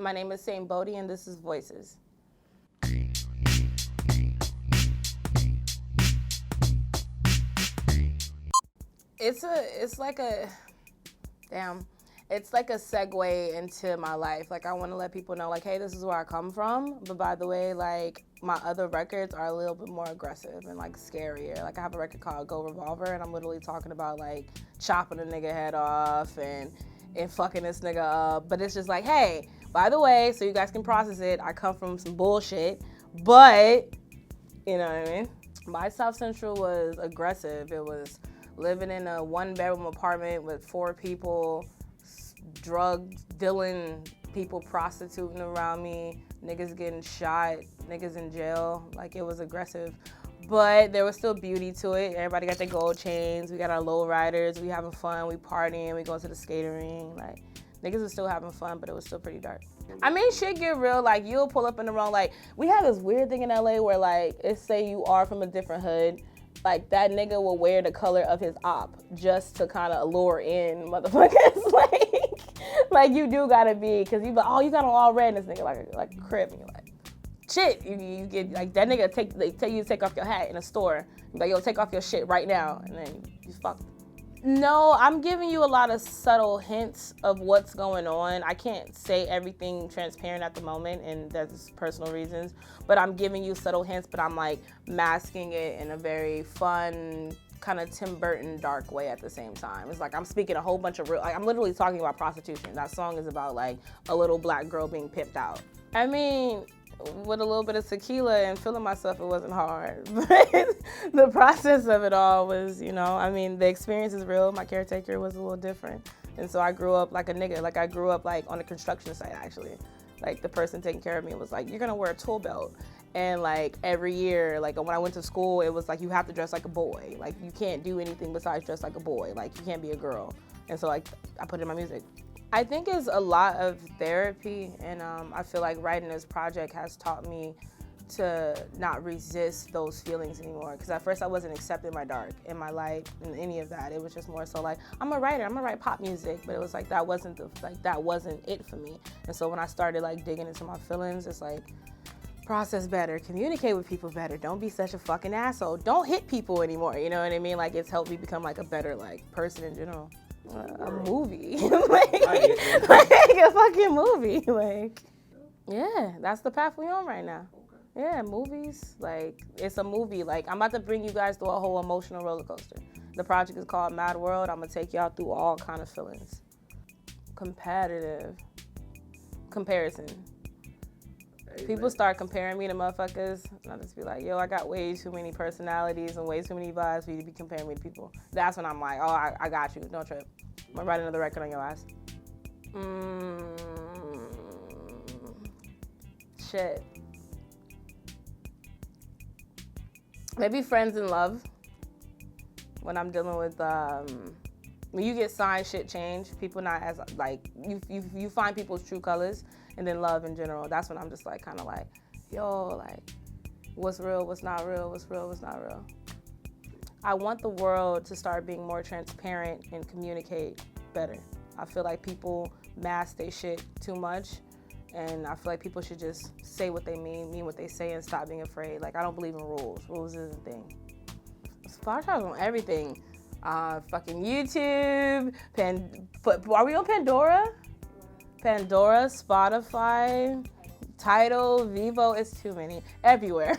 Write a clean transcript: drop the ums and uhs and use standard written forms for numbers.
My name is Saint Bodhi, and this is Voices. It's like a segue into my life. Like, I want to let people know, like, hey, this is where I come from. But by the way, like, my other records are a little bit more aggressive and, like, scarier. Like, I have a record called Go Revolver, and I'm literally talking about, like, chopping a nigga head off and fucking this nigga up. But it's just like, hey, by the way, so you guys can process it, I come from some bullshit. But, you know what I mean? My South Central was aggressive. It was living in a one-bedroom apartment with 4 people, drug dealing people prostituting around me, niggas getting shot, niggas in jail. Like, it was aggressive. But there was still beauty to it. Everybody got their gold chains. We got our low riders. We having fun. We partying. We going to the skating ring. Like, niggas was still having fun, but it was still pretty dark. I mean, shit get real. Like, you'll pull up in the wrong. Like, we have this weird thing in LA where, like, it's say you are from a different hood. Like, that nigga will wear the color of his op just to kind of lure in motherfuckers. Like you do gotta be, cause you be like, oh, you got on all red, and this nigga like a crib, and you're like, shit, you get like that nigga tell you to take off your hat in a store. You're like, yo, take off your shit right now, and then you fucked. No, I'm giving you a lot of subtle hints of what's going on. I can't say everything transparent at the moment, and that's personal reasons, but I'm giving you subtle hints, but I'm like masking it in a very fun, kind of Tim Burton dark way at the same time. It's like I'm speaking a whole bunch of real, like I'm literally talking about prostitution. That song is about like a little black girl being pimped out. I mean, with a little bit of tequila and feeling myself, it wasn't hard. But the process of it all was, you know, I mean, the experience is real. My caretaker was a little different. And so I grew up like a nigga. Like, I grew up like on a construction site, actually. Like, the person taking care of me was like, you're gonna wear a tool belt. And like every year, like when I went to school, it was like, you have to dress like a boy. Like, you can't do anything besides dress like a boy. Like, you can't be a girl. And so like, I put it in my music. I think it's a lot of therapy, and I feel like writing this project has taught me to not resist those feelings anymore. Because at first I wasn't accepting my dark in my life and any of that. It was just more so like, I'm a writer, I'm gonna write pop music, but it was like that wasn't it for me. And so when I started like digging into my feelings, it's like, process better, communicate with people better, don't be such a fucking asshole, don't hit people anymore, you know what I mean? Like, it's helped me become like a better like person in general. A movie. like a fucking movie. Like, yeah, that's the path we on right now. Yeah, movies. Like, it's a movie. Like, I'm about to bring you guys through a whole emotional roller coaster. The project is called Mad World. I'm gonna take y'all through all kind of feelings. Competitive. Comparison. People start comparing me to motherfuckers, and I just be like, yo, I got way too many personalities and way too many vibes for you to be comparing me to people. That's when I'm like, oh, I got you, don't trip. I'm gonna write another record on your ass. Shit. Maybe friends in love. When I'm dealing with, when you get signed, shit change. People not as, like, you find people's true colors. And then love in general, that's when I'm just like, kind of like, yo, like, what's real, what's not real, what's real, what's not real. I want the world to start being more transparent and communicate better. I feel like people mask their shit too much, and I feel like people should just say what they mean what they say, and stop being afraid. Like, I don't believe in rules. Rules isn't a thing. Spotify's on everything. Fucking YouTube, are we on Pandora? Pandora, Spotify, Tidal, Vivo, it's too many. Everywhere.